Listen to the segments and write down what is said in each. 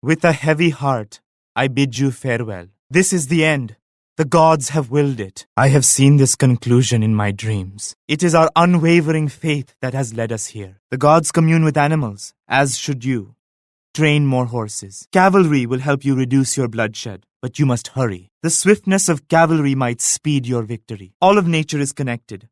With a heavy heart, I bid you farewell. This is the end. The gods have willed it. I have seen this conclusion in my dreams. It is our unwavering faith that has led us here. The gods commune with animals, as should you. Train more horses. Cavalry will help you reduce your bloodshed, but you must hurry. The swiftness of cavalry might speed your victory. All of nature is connected.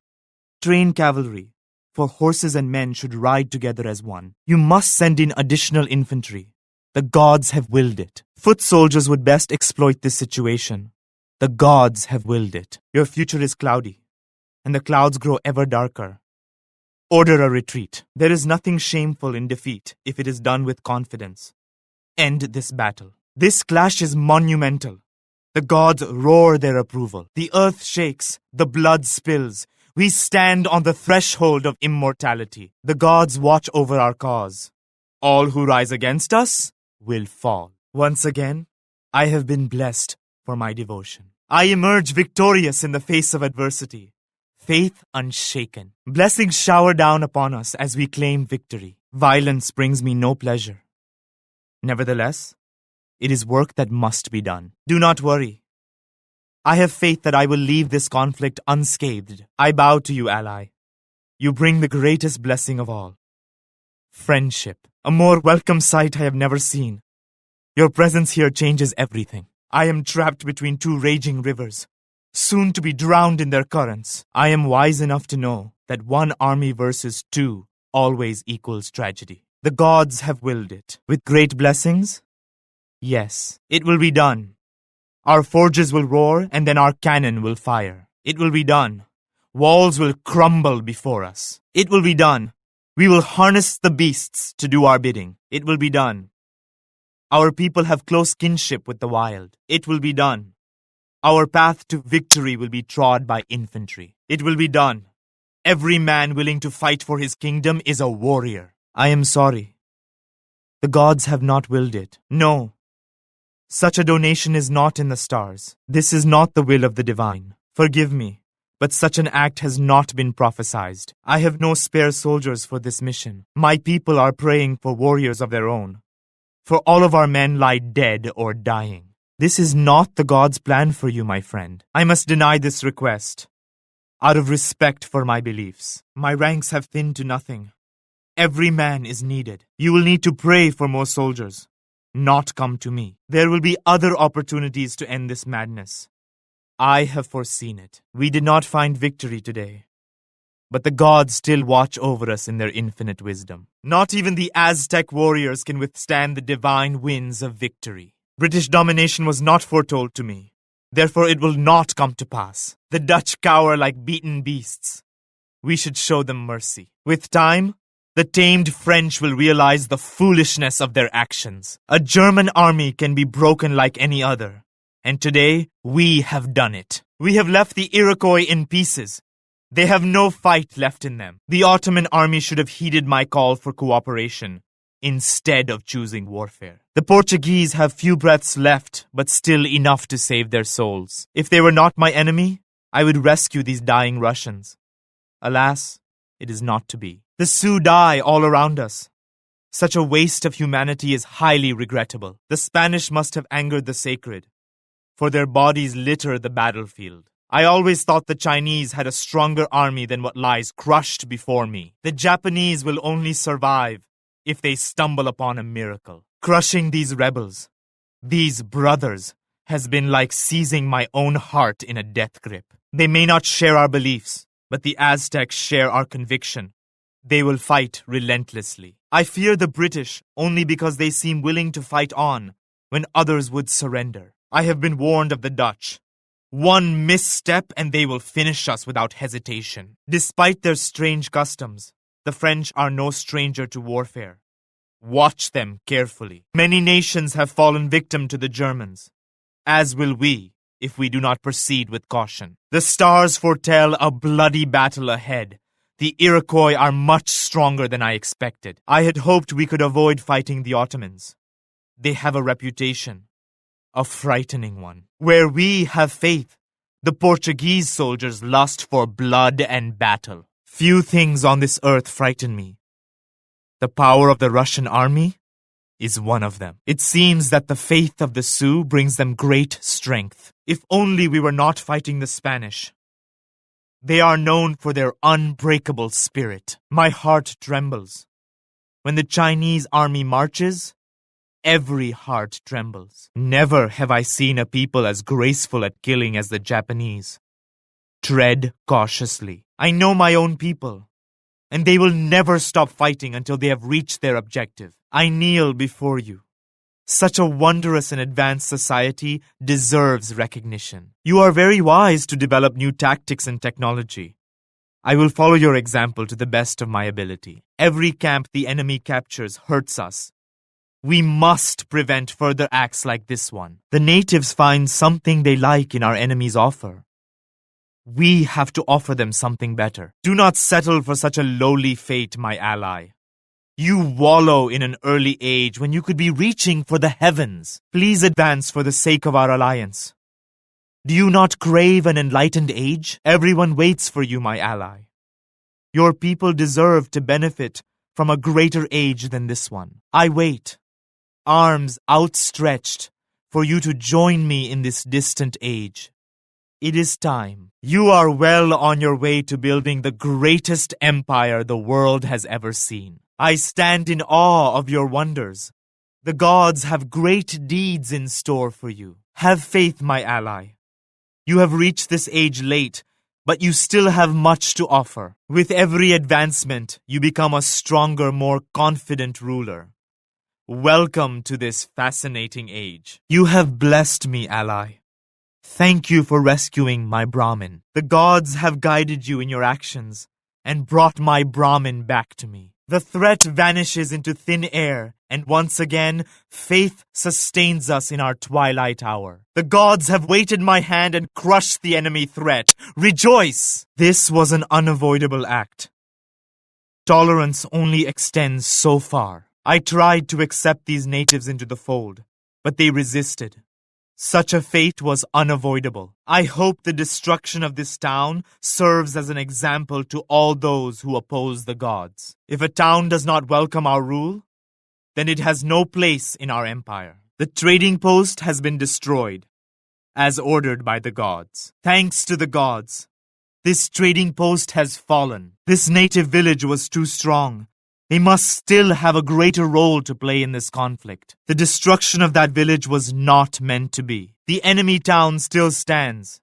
Train cavalry, for horses and men should ride together as one. You must send in additional infantry. The gods have willed it. Foot soldiers would best exploit this situation. The gods have willed it. Your future is cloudy, and the clouds grow ever darker. Order a retreat. There is nothing shameful in defeat if it is done with confidence. End this battle. This clash is monumental. The gods roar their approval. The earth shakes. The blood spills. We stand on the threshold of immortality. The gods watch over our cause. All who rise against us will fall. Once again, I have been blessed for my devotion. I emerge victorious in the face of adversity. Faith unshaken. Blessings shower down upon us as we claim victory. Violence brings me no pleasure. Nevertheless, it is work that must be done. Do not worry. I have faith that I will leave this conflict unscathed. I bow to you, ally. You bring the greatest blessing of all. Friendship. A more welcome sight I have never seen. Your presence here changes everything. I am trapped between two raging rivers, soon to be drowned in their currents. I am wise enough to know that one army versus two always equals tragedy. The gods have willed it. With great blessings? Yes, it will be done. Our forges will roar, and then our cannon will fire. It will be done. Walls will crumble before us. It will be done. We will harness the beasts to do our bidding. It will be done. Our people have close kinship with the wild. It will be done. Our path to victory will be trod by infantry. It will be done. Every man willing to fight for his kingdom is a warrior. I am sorry. The gods have not willed it. No. Such a donation is not in the stars. This is not the will of the divine. Forgive me, but such an act has not been prophesied. I have no spare soldiers for this mission. My people are praying for warriors of their own. For all of our men lie dead or dying. This is not the God's plan for you, my friend. I must deny this request. Out of respect for my beliefs. My ranks have thinned to nothing. Every man is needed. You will need to pray for more soldiers. Not come to me. There will be other opportunities to end this madness. I have foreseen it. We did not find victory today. But the gods still watch over us in their infinite wisdom. Not even the Aztec warriors can withstand the divine winds of victory. British domination was not foretold to me. Therefore it will not come to pass. The Dutch cower like beaten beasts. We should show them mercy. With time, the tamed French will realize the foolishness of their actions. A German army can be broken like any other. And today, we have done it. We have left the Iroquois in pieces. They have no fight left in them. The Ottoman army should have heeded my call for cooperation instead of choosing warfare. The Portuguese have few breaths left, but still enough to save their souls. If they were not my enemy, I would rescue these dying Russians. Alas, it is not to be. The Sioux die all around us. Such a waste of humanity is highly regrettable. The Spanish must have angered the sacred, for their bodies litter the battlefield. I always thought the Chinese had a stronger army than what lies crushed before me. The Japanese will only survive if they stumble upon a miracle. Crushing these rebels, these brothers, has been like seizing my own heart in a death grip. They may not share our beliefs, but the Aztecs share our conviction. They will fight relentlessly. I fear the British only because they seem willing to fight on when others would surrender. I have been warned of the Dutch. One misstep and they will finish us without hesitation. Despite their strange customs, the French are no stranger to warfare. Watch them carefully. Many nations have fallen victim to the Germans, as will we if we do not proceed with caution. The stars foretell a bloody battle ahead. The Iroquois are much stronger than I expected. I had hoped we could avoid fighting the Ottomans. They have a reputation. A frightening one. Where we have faith, the Portuguese soldiers lust for blood and battle. Few things on this earth frighten me. The power of the Russian army is one of them. It seems that the faith of the Sioux brings them great strength. If only we were not fighting the Spanish. They are known for their unbreakable spirit. My heart trembles. When the Chinese army marches, every heart trembles. Never have I seen a people as graceful at killing as the Japanese. Tread cautiously. I know my own people, and they will never stop fighting until they have reached their objective. I kneel before you. Such a wondrous and advanced society deserves recognition. You are very wise to develop new tactics and technology. I will follow your example to the best of my ability. Every camp the enemy captures hurts us. We must prevent further acts like this one. The natives find something they like in our enemy's offer. We have to offer them something better. Do not settle for such a lowly fate, my ally. You wallow in an early age when you could be reaching for the heavens. Please advance for the sake of our alliance. Do you not crave an enlightened age? Everyone waits for you, my ally. Your people deserve to benefit from a greater age than this one. I wait, arms outstretched, for you to join me in this distant age. It is time. You are well on your way to building the greatest empire the world has ever seen. I stand in awe of your wonders. The gods have great deeds in store for you. Have faith, my ally. You have reached this age late, but you still have much to offer. With every advancement, you become a stronger, more confident ruler. Welcome to this fascinating age. You have blessed me, ally. Thank you for rescuing my Brahmin. The gods have guided you in your actions and brought my Brahmin back to me. The threat vanishes into thin air, and once again, faith sustains us in our twilight hour. The gods have weighted my hand and crushed the enemy threat. Rejoice! This was an unavoidable act. Tolerance only extends so far. I tried to accept these natives into the fold, but they resisted. Such a fate was unavoidable. I hope the destruction of this town serves as an example to all those who oppose the gods. If a town does not welcome our rule, then it has no place in our empire. The trading post has been destroyed, as ordered by the gods. Thanks to the gods, this trading post has fallen. This native village was too strong. They must still have a greater role to play in this conflict. The destruction of that village was not meant to be. The enemy town still stands.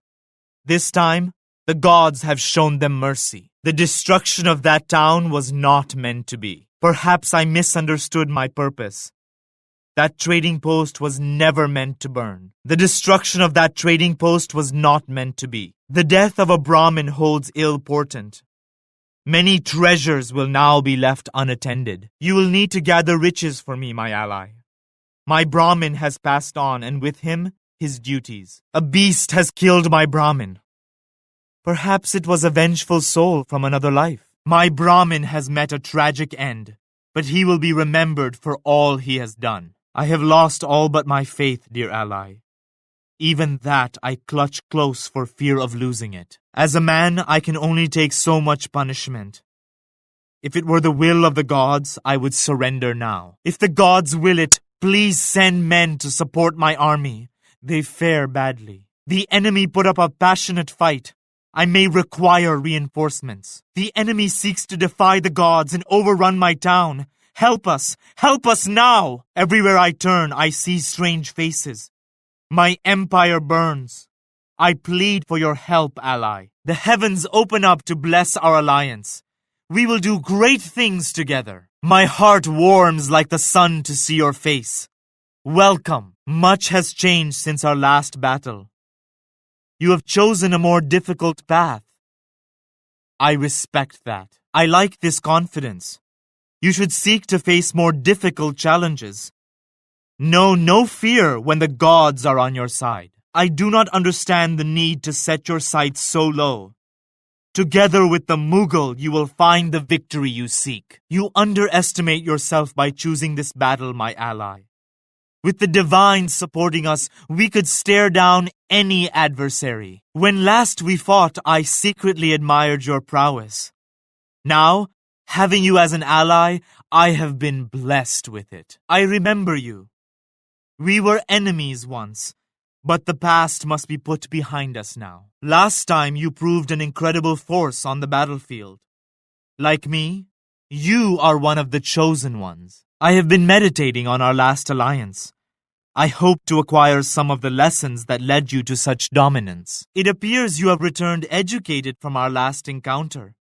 This time, the gods have shown them mercy. The destruction of that town was not meant to be. Perhaps I misunderstood my purpose. That trading post was never meant to burn. The destruction of that trading post was not meant to be. The death of a Brahmin holds ill portent. Many treasures will now be left unattended. You will need to gather riches for me, my ally. My Brahmin has passed on, and with him, his duties. A beast has killed my Brahmin. Perhaps it was a vengeful soul from another life. My Brahmin has met a tragic end, but he will be remembered for all he has done. I have lost all but my faith, dear ally. Even that I clutch close for fear of losing it. As a man, I can only take so much punishment. If it were the will of the gods, I would surrender now. If the gods will it, please send men to support my army. They fare badly. The enemy put up a passionate fight. I may require reinforcements. The enemy seeks to defy the gods and overrun my town. Help us! Help us now! Everywhere I turn, I see strange faces. My empire burns. I plead for your help, ally. The heavens open up to bless our alliance. We will do great things together. My heart warms like the sun to see your face. Welcome. Much has changed since our last battle. You have chosen a more difficult path. I respect that. I like this confidence. You should seek to face more difficult challenges. Know no fear when the gods are on your side. I do not understand the need to set your sights so low. Together with the Mughal, you will find the victory you seek. You underestimate yourself by choosing this battle, my ally. With the divine supporting us, we could stare down any adversary. When last we fought, I secretly admired your prowess. Now, having you as an ally, I have been blessed with it. I remember you. We were enemies once, but the past must be put behind us now. Last time you proved an incredible force on the battlefield. Like me, you are one of the chosen ones. I have been meditating on our last alliance. I hope to acquire some of the lessons that led you to such dominance. It appears you have returned educated from our last encounter.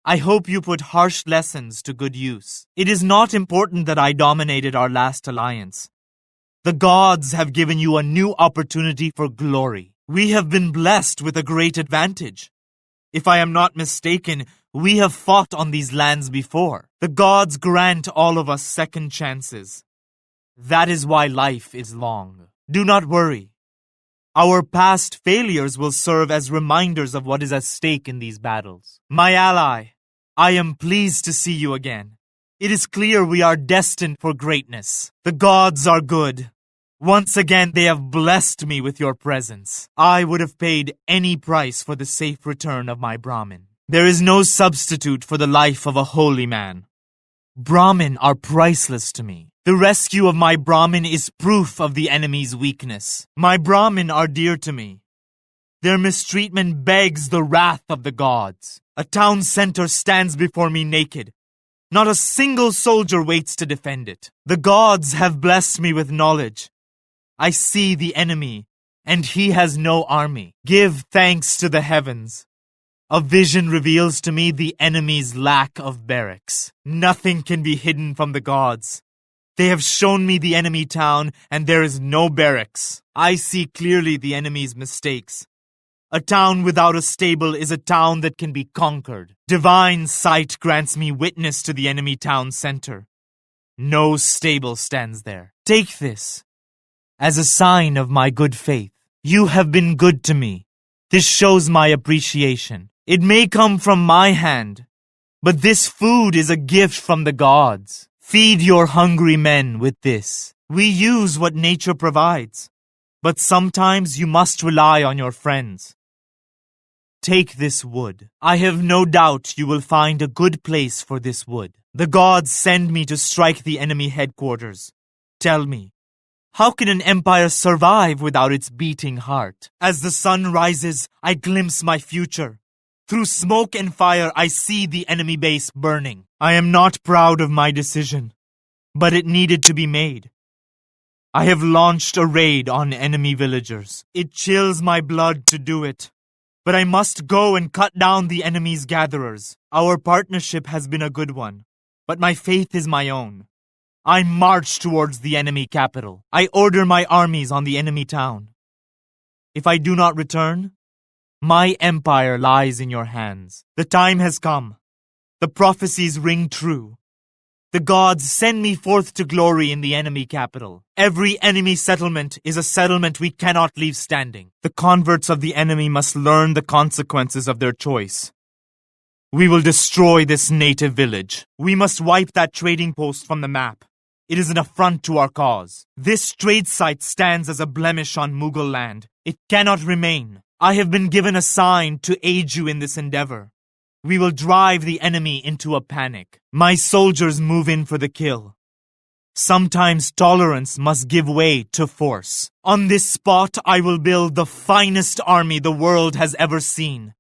I hope you put harsh lessons to good use. It is not important that I dominated our last alliance. The gods have given you a new opportunity for glory. We have been blessed with a great advantage. If I am not mistaken, we have fought on these lands before. The gods grant all of us second chances. That is why life is long. Do not worry. Our past failures will serve as reminders of what is at stake in these battles. My ally, I am pleased to see you again. It is clear we are destined for greatness. The gods are good. Once again, they have blessed me with your presence. I would have paid any price for the safe return of my Brahmin. There is no substitute for the life of a holy man. Brahmin are priceless to me. The rescue of my Brahmin is proof of the enemy's weakness. My Brahmin are dear to me. Their mistreatment begs the wrath of the gods. A town center stands before me naked. Not a single soldier waits to defend it. The gods have blessed me with knowledge. I see the enemy, and he has no army. Give thanks to the heavens. A vision reveals to me the enemy's lack of barracks. Nothing can be hidden from the gods. They have shown me the enemy town, and there is no barracks. I see clearly the enemy's mistakes. A town without a stable is a town that can be conquered. Divine sight grants me witness to the enemy town center. No stable stands there. Take this as a sign of my good faith. You have been good to me. This shows my appreciation. It may come from my hand, but this food is a gift from the gods. Feed your hungry men with this. We use what nature provides, but sometimes you must rely on your friends. Take this wood. I have no doubt you will find a good place for this wood. The gods send me to strike the enemy headquarters. Tell me, how can an empire survive without its beating heart? As the sun rises, I glimpse my future. Through smoke and fire, I see the enemy base burning. I am not proud of my decision, but it needed to be made. I have launched a raid on enemy villagers. It chills my blood to do it, but I must go and cut down the enemy's gatherers. Our partnership has been a good one, but my faith is my own. I march towards the enemy capital. I order my armies on the enemy town. If I do not return, my empire lies in your hands. The time has come. The prophecies ring true. The gods send me forth to glory in the enemy capital. Every enemy settlement is a settlement we cannot leave standing. The converts of the enemy must learn the consequences of their choice. We will destroy this native village. We must wipe that trading post from the map. It is an affront to our cause. This trade site stands as a blemish on Mughal land. It cannot remain. I have been given a sign to aid you in this endeavor. We will drive the enemy into a panic. My soldiers move in for the kill. Sometimes tolerance must give way to force. On this spot, I will build the finest army the world has ever seen.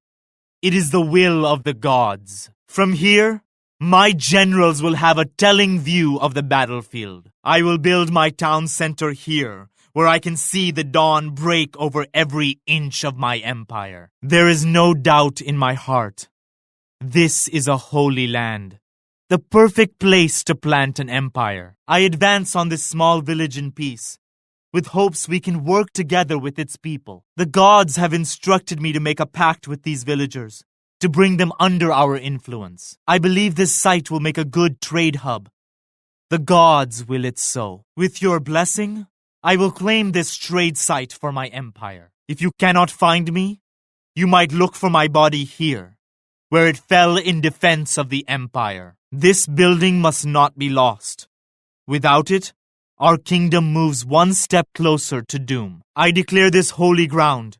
It is the will of the gods. From here, my generals will have a telling view of the battlefield. I will build my town center here, where I can see the dawn break over every inch of my empire. There is no doubt in my heart. This is a holy land, the perfect place to plant an empire. I advance on this small village in peace, with hopes we can work together with its people. The gods have instructed me to make a pact with these villagers, to bring them under our influence. I believe this site will make a good trade hub. The gods will it so. With your blessing, I will claim this trade site for my empire. If you cannot find me, you might look for my body here, where it fell in defense of the empire. This building must not be lost. Without it, our kingdom moves one step closer to doom. I declare this holy ground.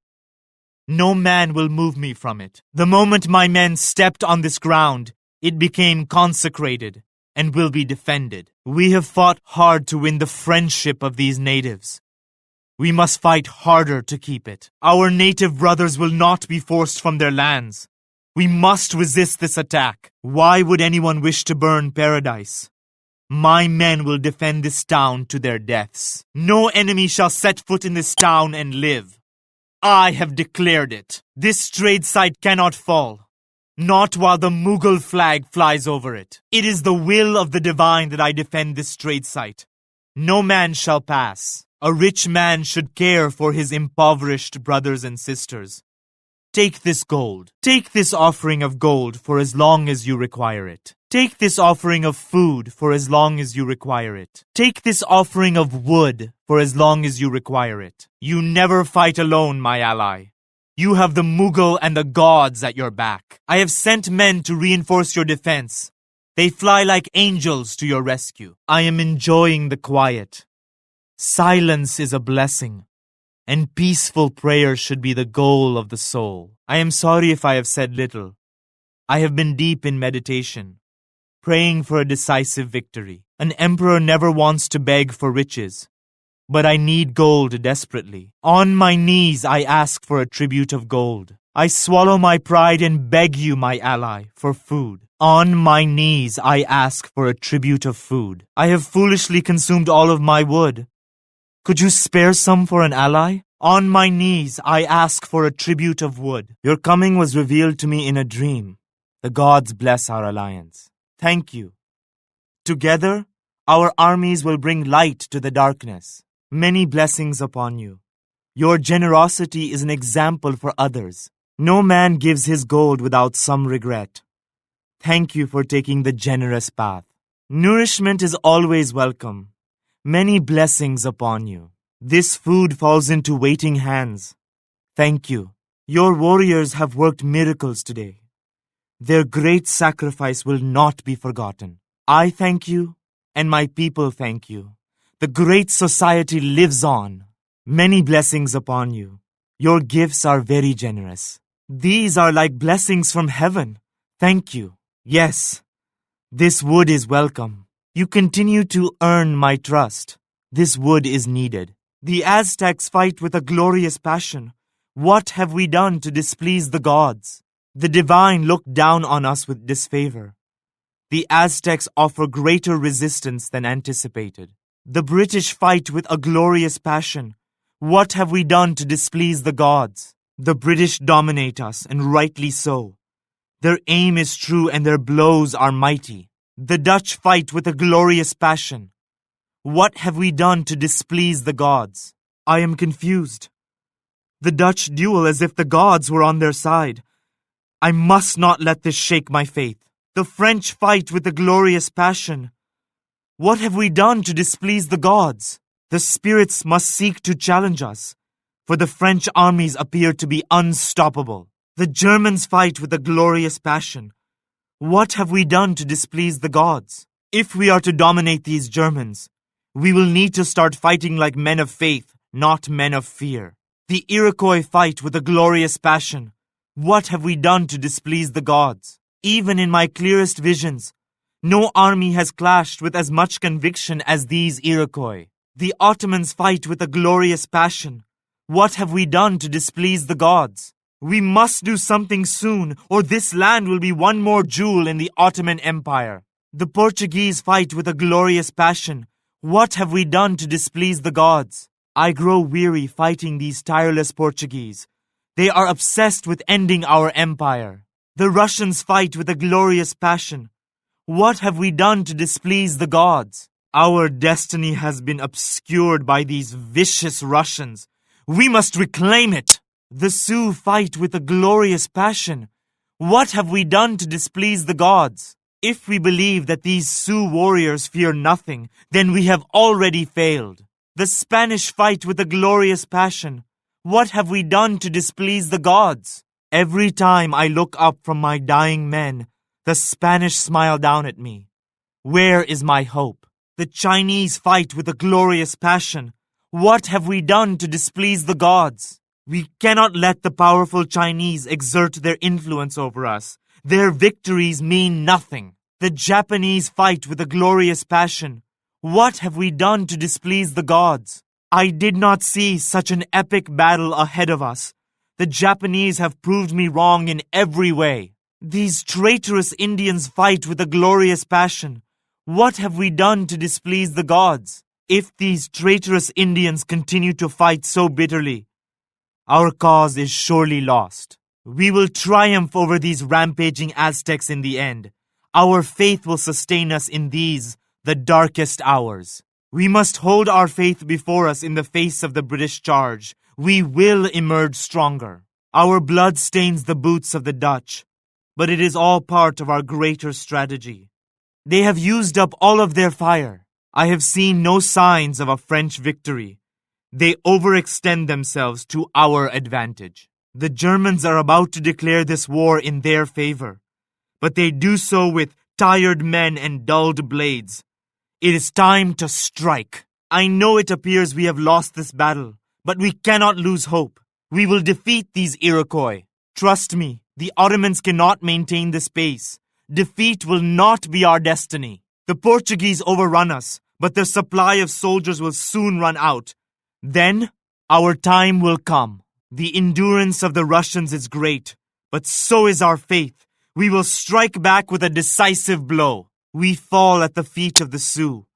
No man will move me from it. The moment my men stepped on this ground, it became consecrated, and will be defended. We have fought hard to win the friendship of these natives. We must fight harder to keep it. Our native brothers will not be forced from their lands. We must resist this attack. Why would anyone wish to burn paradise? My men will defend this town to their deaths. No enemy shall set foot in this town and live. I have declared it. This trade site cannot fall. Not while the Mughal flag flies over it. It is the will of the divine that I defend this trade site. No man shall pass. A rich man should care for his impoverished brothers and sisters. Take this gold. Take this offering of gold for as long as you require it. Take this offering of food for as long as you require it. Take this offering of wood for as long as you require it. You never fight alone, my ally. You have the Mughal and the gods at your back. I have sent men to reinforce your defense. They fly like angels to your rescue. I am enjoying the quiet. Silence is a blessing, and peaceful prayer should be the goal of the soul. I am sorry if I have said little. I have been deep in meditation, praying for a decisive victory. An emperor never wants to beg for riches, but I need gold desperately. On my knees I ask for a tribute of gold. I swallow my pride and beg you, my ally, for food. On my knees I ask for a tribute of food. I have foolishly consumed all of my wood. Could you spare some for an ally? On my knees, I ask for a tribute of wood. Your coming was revealed to me in a dream. The gods bless our alliance. Thank you. Together, our armies will bring light to the darkness. Many blessings upon you. Your generosity is an example for others. No man gives his gold without some regret. Thank you for taking the generous path. Nourishment is always welcome. Many blessings upon you. This food falls into waiting hands. Thank you. Your warriors have worked miracles today. Their great sacrifice will not be forgotten. I thank you, and my people thank you. The great society lives on. Many blessings upon you. Your gifts are very generous. These are like blessings from heaven. Thank you. Yes, this wood is welcome. You continue to earn my trust. This wood is needed. The Aztecs fight with a glorious passion. What have we done to displease the gods? The divine looked down on us with disfavor. The Aztecs offer greater resistance than anticipated. The British fight with a glorious passion. What have we done to displease the gods? The British dominate us, and rightly so. Their aim is true and their blows are mighty. The Dutch fight with a glorious passion. What have we done to displease the gods? I am confused. The Dutch duel as if the gods were on their side. I must not let this shake my faith. The French fight with a glorious passion. What have we done to displease the gods? The spirits must seek to challenge us, for the French armies appear to be unstoppable. The Germans fight with a glorious passion. What have we done to displease the gods? If we are to dominate these Germans, we will need to start fighting like men of faith, not men of fear. The Iroquois fight with a glorious passion. What have we done to displease the gods? Even in my clearest visions, no army has clashed with as much conviction as these Iroquois. The Ottomans fight with a glorious passion. What have we done to displease the gods? We must do something soon, or this land will be one more jewel in the Ottoman Empire. The Portuguese fight with a glorious passion. What have we done to displease the gods? I grow weary fighting these tireless Portuguese. They are obsessed with ending our empire. The Russians fight with a glorious passion. What have we done to displease the gods? Our destiny has been obscured by these vicious Russians. We must reclaim it. The Sioux fight with a glorious passion. What have we done to displease the gods? If we believe that these Sioux warriors fear nothing, then we have already failed. The Spanish fight with a glorious passion. What have we done to displease the gods? Every time I look up from my dying men, the Spanish smile down at me. Where is my hope? The Chinese fight with a glorious passion. What have we done to displease the gods? We cannot let the powerful Chinese exert their influence over us. Their victories mean nothing. The Japanese fight with a glorious passion. What have we done to displease the gods? I did not see such an epic battle ahead of us. The Japanese have proved me wrong in every way. These traitorous Indians fight with a glorious passion. What have we done to displease the gods? If these traitorous Indians continue to fight so bitterly, our cause is surely lost. We will triumph over these rampaging Aztecs in the end. Our faith will sustain us in these, the darkest hours. We must hold our faith before us in the face of the British charge. We will emerge stronger. Our blood stains the boots of the Dutch, but it is all part of our greater strategy. They have used up all of their fire. I have seen no signs of a French victory. They overextend themselves to our advantage. The Germans are about to declare this war in their favor, but they do so with tired men and dulled blades. It is time to strike. I know it appears we have lost this battle, but we cannot lose hope. We will defeat these Iroquois. Trust me, the Ottomans cannot maintain this pace. Defeat will not be our destiny. The Portuguese overrun us, but their supply of soldiers will soon run out. Then, our time will come. The endurance of the Russians is great, but so is our faith. We will strike back with a decisive blow. We fall at the feet of the Sioux,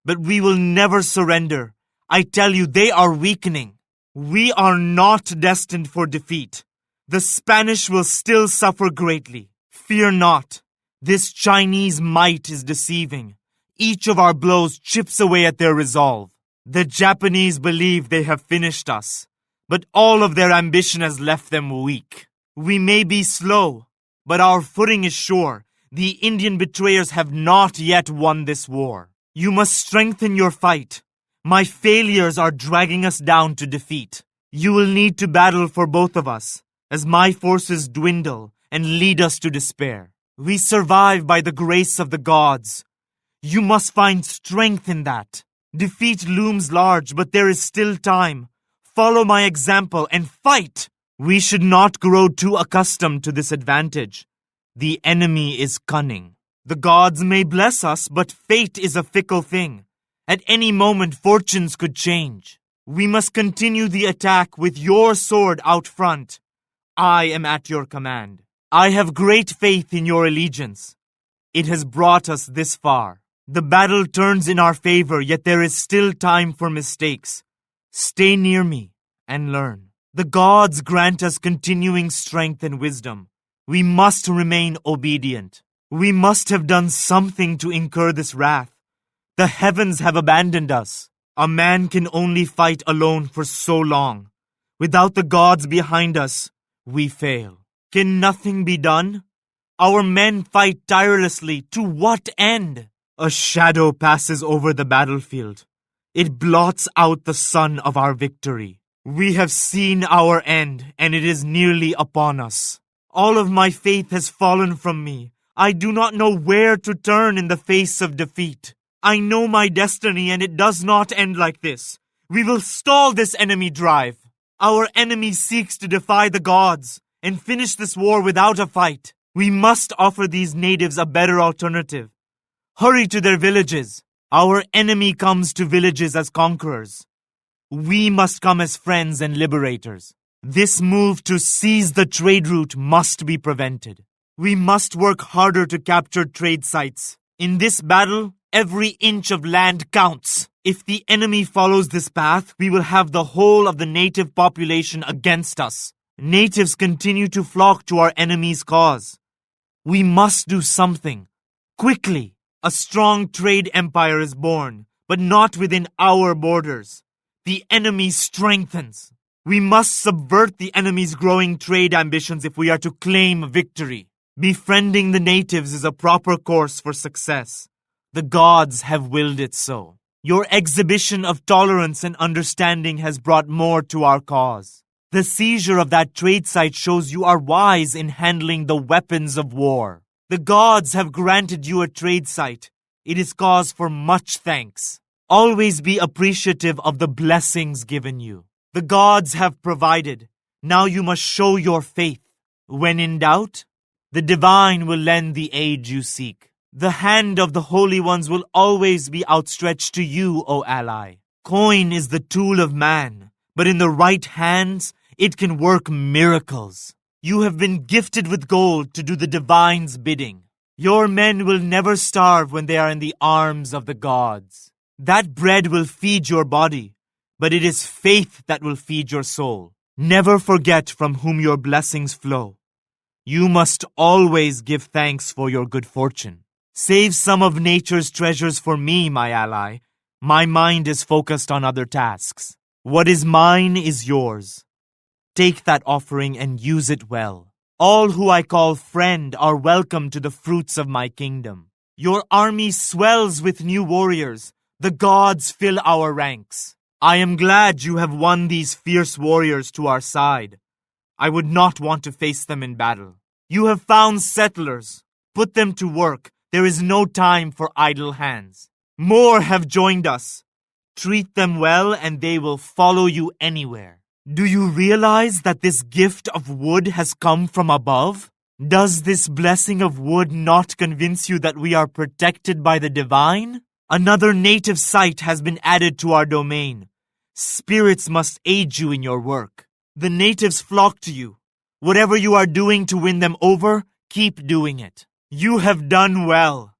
but we will never surrender. I tell you, they are weakening. We are not destined for defeat. The Spanish will still suffer greatly. Fear not. This Chinese might is deceiving. Each of our blows chips away at their resolve. The Japanese believe they have finished us, but all of their ambition has left them weak. We may be slow, but our footing is sure. The Indian betrayers have not yet won this war. You must strengthen your fight. My failures are dragging us down to defeat. You will need to battle for both of us, as my forces dwindle and lead us to despair. We survive by the grace of the gods. You must find strength in that. Defeat looms large, but there is still time. Follow my example and fight. We should not grow too accustomed to this advantage. The enemy is cunning. The gods may bless us, but fate is a fickle thing. At any moment, fortunes could change. We must continue the attack with your sword out front. I am at your command. I have great faith in your allegiance. It has brought us this far. The battle turns in our favor, yet there is still time for mistakes. Stay near me and learn. The gods grant us continuing strength and wisdom. We must remain obedient. We must have done something to incur this wrath. The heavens have abandoned us. A man can only fight alone for so long. Without the gods behind us, we fail. Can nothing be done? Our men fight tirelessly. To what end? A shadow passes over the battlefield. It blots out the sun of our victory. We have seen our end, and it is nearly upon us. All of my faith has fallen from me. I do not know where to turn in the face of defeat. I know my destiny, and it does not end like this. We will stall this enemy drive. Our enemy seeks to defy the gods and finish this war without a fight. We must offer these natives a better alternative. Hurry to their villages. Our enemy comes to villages as conquerors. We must come as friends and liberators. This move to seize the trade route must be prevented. We must work harder to capture trade sites. In this battle, every inch of land counts. If the enemy follows this path, we will have the whole of the native population against us. Natives continue to flock to our enemy's cause. We must do something. Quickly. A strong trade empire is born, but not within our borders. The enemy strengthens. We must subvert the enemy's growing trade ambitions if we are to claim victory. Befriending the natives is a proper course for success. The gods have willed it so. Your exhibition of tolerance and understanding has brought more to our cause. The seizure of that trade site shows you are wise in handling the weapons of war. The gods have granted you a trade site. It is cause for much thanks. Always be appreciative of the blessings given you. The gods have provided. Now you must show your faith. When in doubt, the divine will lend the aid you seek. The hand of the Holy Ones will always be outstretched to you, O ally. Coin is the tool of man, but in the right hands, it can work miracles. You have been gifted with gold to do the divine's bidding. Your men will never starve when they are in the arms of the gods. That bread will feed your body, but it is faith that will feed your soul. Never forget from whom your blessings flow. You must always give thanks for your good fortune. Save some of nature's treasures for me, my ally. My mind is focused on other tasks. What is mine is yours. Take that offering and use it well. All who I call friend are welcome to the fruits of my kingdom. Your army swells with new warriors. The gods fill our ranks. I am glad you have won these fierce warriors to our side. I would not want to face them in battle. You have found settlers. Put them to work. There is no time for idle hands. More have joined us. Treat them well and they will follow you anywhere. Do you realize that this gift of wood has come from above? Does this blessing of wood not convince you that we are protected by the divine? Another native site has been added to our domain. Spirits must aid you in your work. The natives flock to you. Whatever you are doing to win them over, keep doing it. You have done well.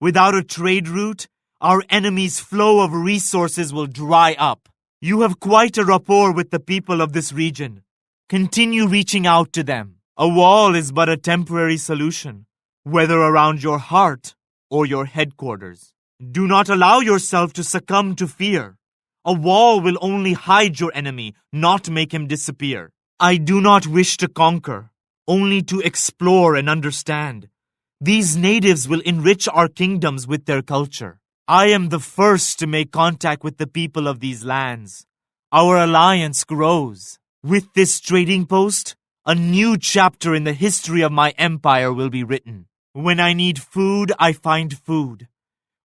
Without a trade route, our enemy's flow of resources will dry up. You have quite a rapport with the people of this region. Continue reaching out to them. A wall is but a temporary solution, whether around your heart or your headquarters. Do not allow yourself to succumb to fear. A wall will only hide your enemy, not make him disappear. I do not wish to conquer, only to explore and understand. These natives will enrich our kingdoms with their culture. I am the first to make contact with the people of these lands. Our alliance grows. With this trading post, a new chapter in the history of my empire will be written. When I need food, I find food.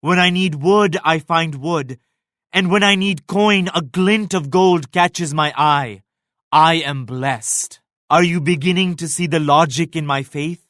When I need wood, I find wood. And when I need coin, a glint of gold catches my eye. I am blessed. Are you beginning to see the logic in my faith?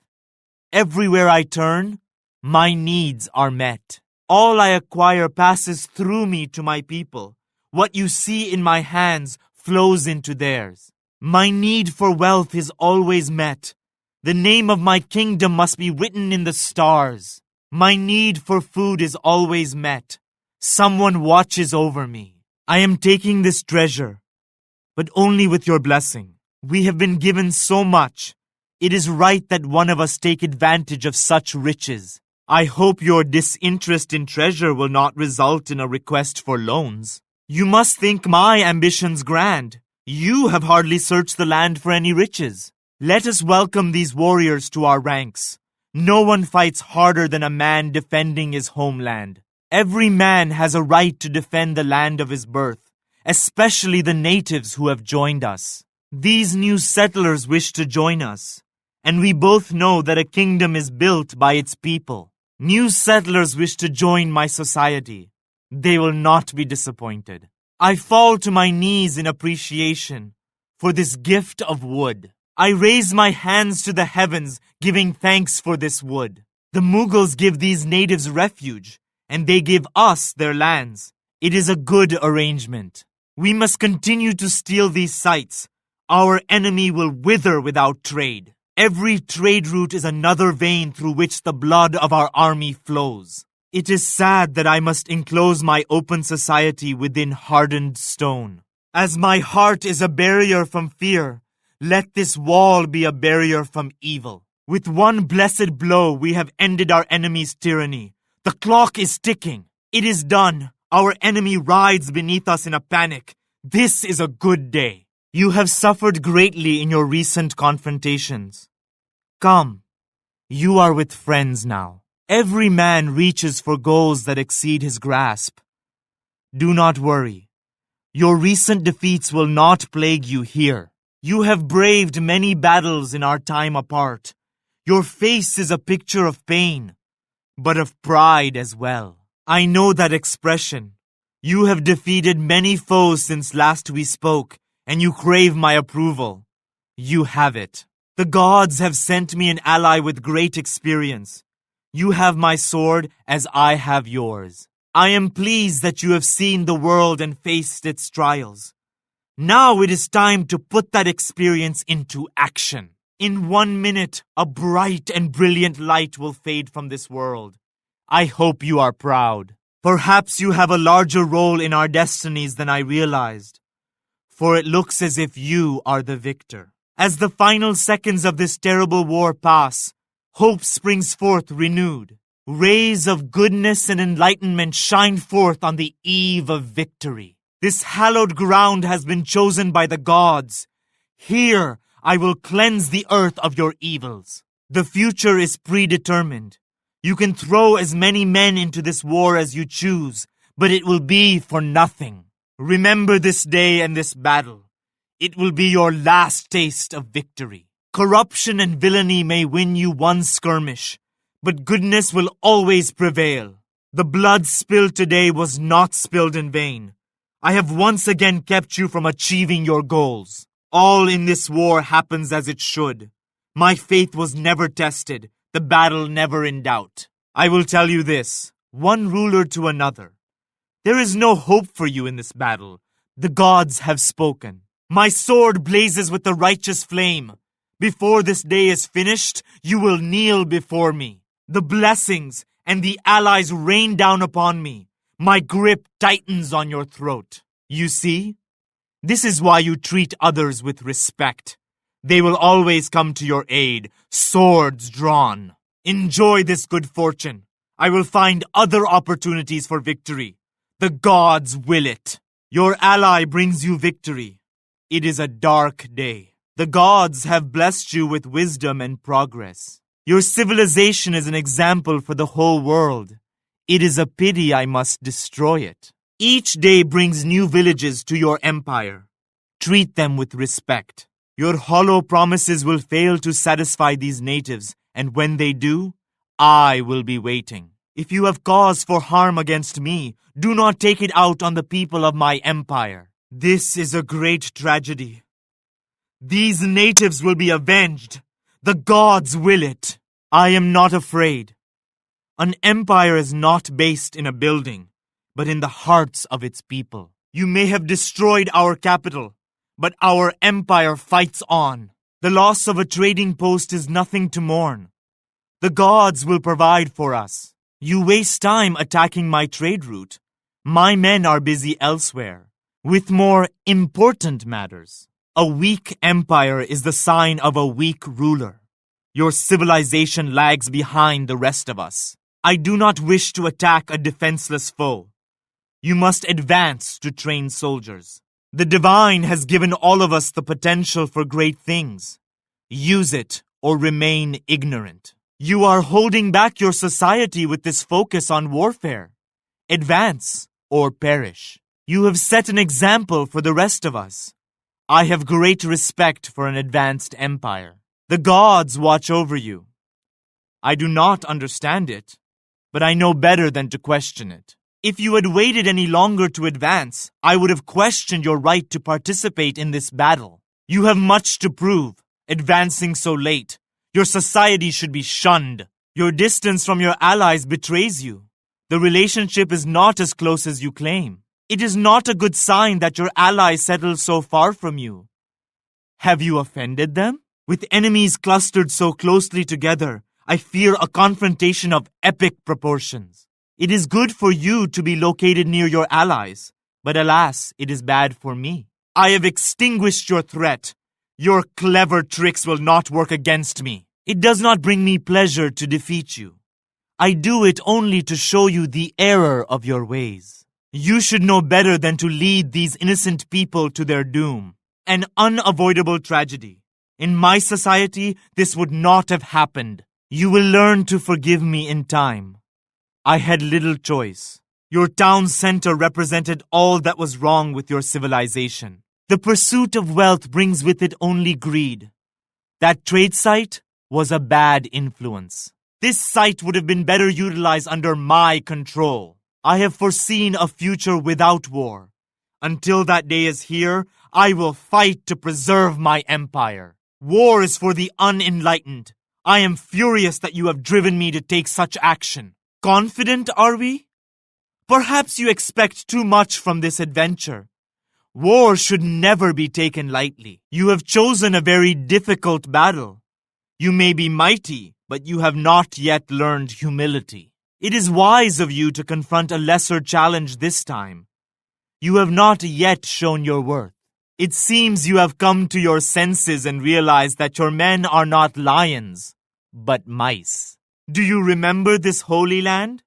Everywhere I turn, my needs are met. All I acquire passes through me to my people. What you see in my hands flows into theirs. My need for wealth is always met. The name of my kingdom must be written in the stars. My need for food is always met. Someone watches over me. I am taking this treasure, but only with your blessing. We have been given so much. It is right that one of us take advantage of such riches. I hope your disinterest in treasure will not result in a request for loans. You must think my ambitions grand. You have hardly searched the land for any riches. Let us welcome these warriors to our ranks. No one fights harder than a man defending his homeland. Every man has a right to defend the land of his birth, especially the natives who have joined us. These new settlers wish to join us, and we both know that a kingdom is built by its people. New settlers wish to join my society. They will not be disappointed. I fall to my knees in appreciation for this gift of wood. I raise my hands to the heavens, giving thanks for this wood. The Mughals give these natives refuge, and they give us their lands. It is a good arrangement. We must continue to steal these sites. Our enemy will wither without trade. Every trade route is another vein through which the blood of our army flows. It is sad that I must enclose my open society within hardened stone. As my heart is a barrier from fear, let this wall be a barrier from evil. With one blessed blow, we have ended our enemy's tyranny. The clock is ticking. It is done. Our enemy rides beneath us in a panic. This is a good day. You have suffered greatly in your recent confrontations. Come, you are with friends now. Every man reaches for goals that exceed his grasp. Do not worry. Your recent defeats will not plague you here. You have braved many battles in our time apart. Your face is a picture of pain, but of pride as well. I know that expression. You have defeated many foes since last we spoke, and you crave my approval. You have it. The gods have sent me an ally with great experience. You have my sword as I have yours. I am pleased that you have seen the world and faced its trials. Now it is time to put that experience into action. In 1 minute, a bright and brilliant light will fade from this world. I hope you are proud. Perhaps you have a larger role in our destinies than I realized, for it looks as if you are the victor. As the final seconds of this terrible war pass, hope springs forth renewed. Rays of goodness and enlightenment shine forth on the eve of victory. This hallowed ground has been chosen by the gods. Here I will cleanse the earth of your evils. The future is predetermined. You can throw as many men into this war as you choose, but it will be for nothing. Remember this day and this battle. It will be your last taste of victory. Corruption and villainy may win you one skirmish, but goodness will always prevail. The blood spilled today was not spilled in vain. I have once again kept you from achieving your goals. All in this war happens as it should. My faith was never tested, the battle never in doubt. I will tell you this, one ruler to another. There is no hope for you in this battle. The gods have spoken. My sword blazes with the righteous flame. Before this day is finished, you will kneel before me. The blessings and the allies rain down upon me. My grip tightens on your throat. You see? This is why you treat others with respect. They will always come to your aid, swords drawn. Enjoy this good fortune. I will find other opportunities for victory. The gods will it. Your ally brings you victory. It is a dark day. The gods have blessed you with wisdom and progress. Your civilization is an example for the whole world. It is a pity I must destroy it. Each day brings new villages to your empire. Treat them with respect. Your hollow promises will fail to satisfy these natives, and when they do, I will be waiting. If you have cause for harm against me, do not take it out on the people of my empire. This is a great tragedy. These natives will be avenged. The gods will it. I am not afraid. An empire is not based in a building, but in the hearts of its people. You may have destroyed our capital, but our empire fights on. The loss of a trading post is nothing to mourn. The gods will provide for us. You waste time attacking my trade route. My men are busy elsewhere, with more important matters. A weak empire is the sign of a weak ruler. Your civilization lags behind the rest of us. I do not wish to attack a defenseless foe. You must advance to train soldiers. The divine has given all of us the potential for great things. Use it or remain ignorant. You are holding back your society with this focus on warfare. Advance or perish. You have set an example for the rest of us. I have great respect for an advanced empire. The gods watch over you. I do not understand it, but I know better than to question it. If you had waited any longer to advance, I would have questioned your right to participate in this battle. You have much to prove, advancing so late. Your society should be shunned. Your distance from your allies betrays you. The relationship is not as close as you claim. It is not a good sign that your allies settle so far from you. Have you offended them? With enemies clustered so closely together, I fear a confrontation of epic proportions. It is good for you to be located near your allies, but alas, it is bad for me. I have extinguished your threat. Your clever tricks will not work against me. It does not bring me pleasure to defeat you. I do it only to show you the error of your ways. You should know better than to lead these innocent people to their doom. An unavoidable tragedy. In my society, this would not have happened. You will learn to forgive me in time. I had little choice. Your town center represented all that was wrong with your civilization. The pursuit of wealth brings with it only greed. That trade site was a bad influence. This site would have been better utilized under my control. I have foreseen a future without war. Until that day is here, I will fight to preserve my empire. War is for the unenlightened. I am furious that you have driven me to take such action. Confident, are we? Perhaps you expect too much from this adventure. War should never be taken lightly. You have chosen a very difficult battle. You may be mighty, but you have not yet learned humility. It is wise of you to confront a lesser challenge this time. You have not yet shown your worth. It seems you have come to your senses and realized that your men are not lions, but mice. Do you remember this holy land?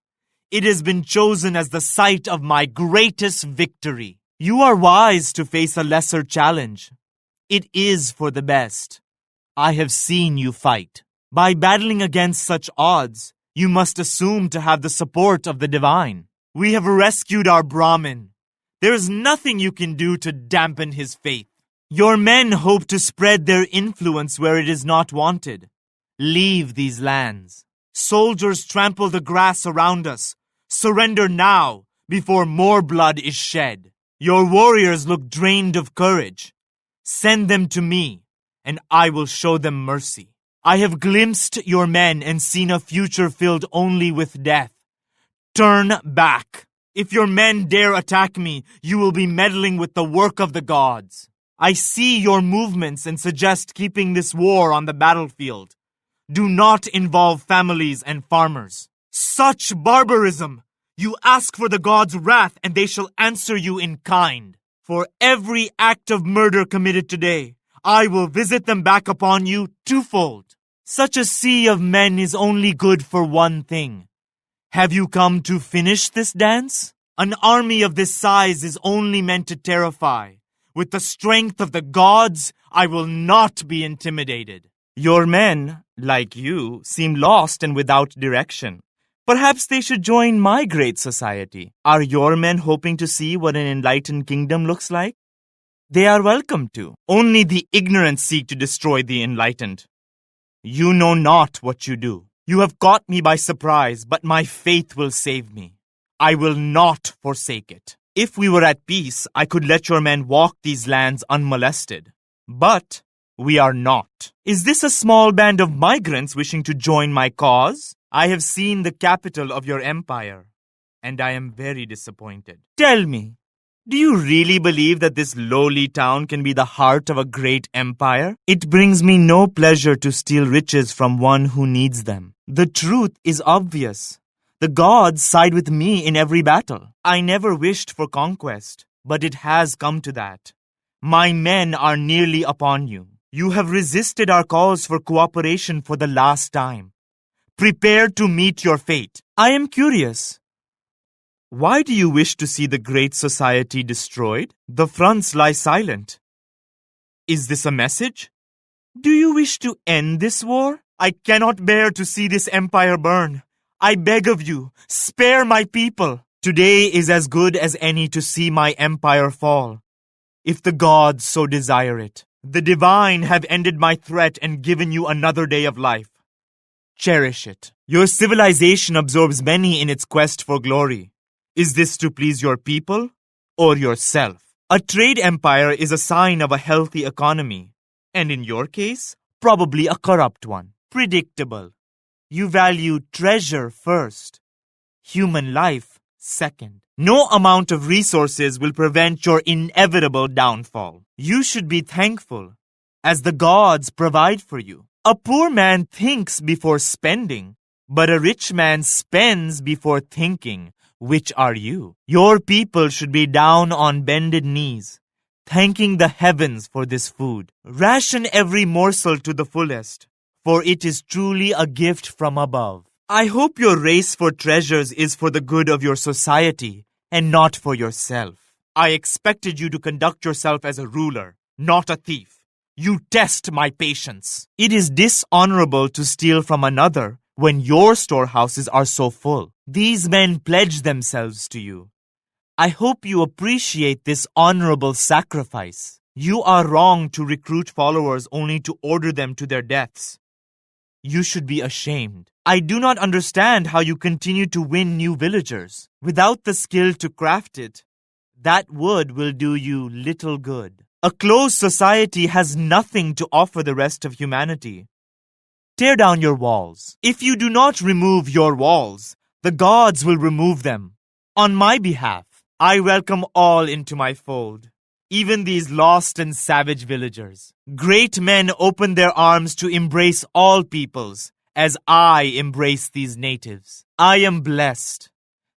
It has been chosen as the site of my greatest victory. You are wise to face a lesser challenge. It is for the best. I have seen you fight. By battling against such odds, you must assume to have the support of the divine. We have rescued our Brahmin. There is nothing you can do to dampen his faith. Your men hope to spread their influence where it is not wanted. Leave these lands. Soldiers trample the grass around us. Surrender now, before more blood is shed. Your warriors look drained of courage. Send them to me, and I will show them mercy. I have glimpsed your men and seen a future filled only with death. Turn back. If your men dare attack me, you will be meddling with the work of the gods. I see your movements and suggest keeping this war on the battlefield. Do not involve families and farmers. Such barbarism! You ask for the gods' wrath, and they shall answer you in kind. For every act of murder committed today, I will visit them back upon you twofold. Such a sea of men is only good for one thing. Have you come to finish this dance? An army of this size is only meant to terrify. With the strength of the gods, I will not be intimidated. Your men, like you, seem lost and without direction. Perhaps they should join my great society. Are your men hoping to see what an enlightened kingdom looks like? They are welcome to. Only the ignorant seek to destroy the enlightened. You know not what you do. You have caught me by surprise, but my faith will save me. I will not forsake it. If we were at peace, I could let your men walk these lands unmolested. But we are not. Is this a small band of migrants wishing to join my cause? I have seen the capital of your empire, and I am very disappointed. Tell me, do you really believe that this lowly town can be the heart of a great empire? It brings me no pleasure to steal riches from one who needs them. The truth is obvious. The gods side with me in every battle. I never wished for conquest, but it has come to that. My men are nearly upon you. You have resisted our calls for cooperation for the last time. Prepare to meet your fate. I am curious. Why do you wish to see the great society destroyed? The fronts lie silent. Is this a message? Do you wish to end this war? I cannot bear to see this empire burn. I beg of you, spare my people. Today is as good as any to see my empire fall. If the gods so desire it. The divine have ended my threat and given you another day of life. Cherish it. Your civilization absorbs many in its quest for glory. Is this to please your people or yourself? A trade empire is a sign of a healthy economy, and in your case, probably a corrupt one. Predictable. You value treasure first, human life second. No amount of resources will prevent your inevitable downfall. You should be thankful, as the gods provide for you. A poor man thinks before spending, but a rich man spends before thinking. Which are you? Your people should be down on bended knees, thanking the heavens for this food. Ration every morsel to the fullest, for it is truly a gift from above. I hope your race for treasures is for the good of your society and not for yourself. I expected you to conduct yourself as a ruler, not a thief. You test my patience. It is dishonorable to steal from another when your storehouses are so full. These men pledge themselves to you. I hope you appreciate this honorable sacrifice. You are wrong to recruit followers only to order them to their deaths. You should be ashamed. I do not understand how you continue to win new villagers. Without the skill to craft it, that wood will do you little good. A closed society has nothing to offer the rest of humanity. tear down your walls. If you do not remove your walls, the gods will remove them. On my behalf, I welcome all into my fold, even these lost and savage villagers. Great men open their arms to embrace all peoples, as I embrace these natives. I am blessed.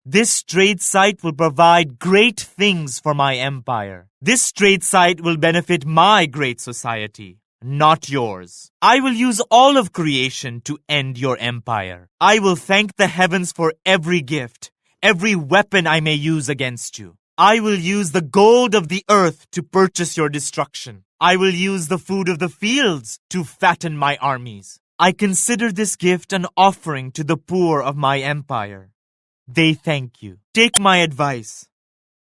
This trade site will provide great things for my empire. This trade site will benefit my great society, not yours. I will use all of creation to end your empire. I will thank the heavens for every gift, every weapon I may use against you. I will use the gold of the earth to purchase your destruction. I will use the food of the fields to fatten my armies. I consider this gift an offering to the poor of my empire. They thank you. Take my advice.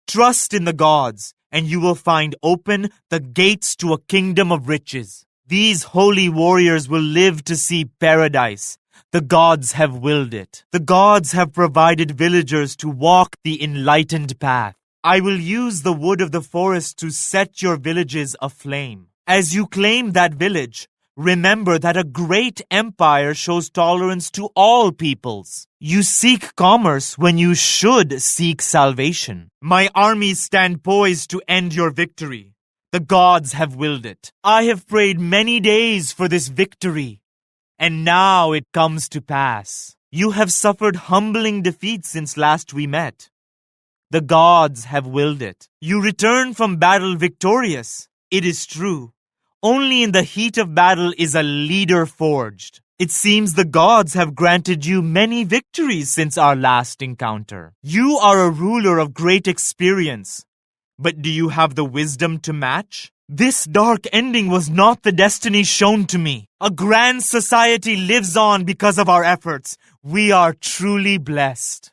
Trust in the gods, and you will find open the gates to a kingdom of riches. These holy warriors will live to see paradise. The gods have willed it. The gods have provided villagers to walk the enlightened path. I will use the wood of the forest to set your villages aflame. As you claim that village, remember that a great empire shows tolerance to all peoples. You seek commerce when you should seek salvation. My armies stand poised to end your victory. The gods have willed it. I have prayed many days for this victory, and now it comes to pass. You have suffered humbling defeat since last we met. The gods have willed it. You return from battle victorious. It is true. Only in the heat of battle is a leader forged. It seems the gods have granted you many victories since our last encounter. You are a ruler of great experience. But do you have the wisdom to match? This dark ending was not the destiny shown to me. A grand society lives on because of our efforts. We are truly blessed.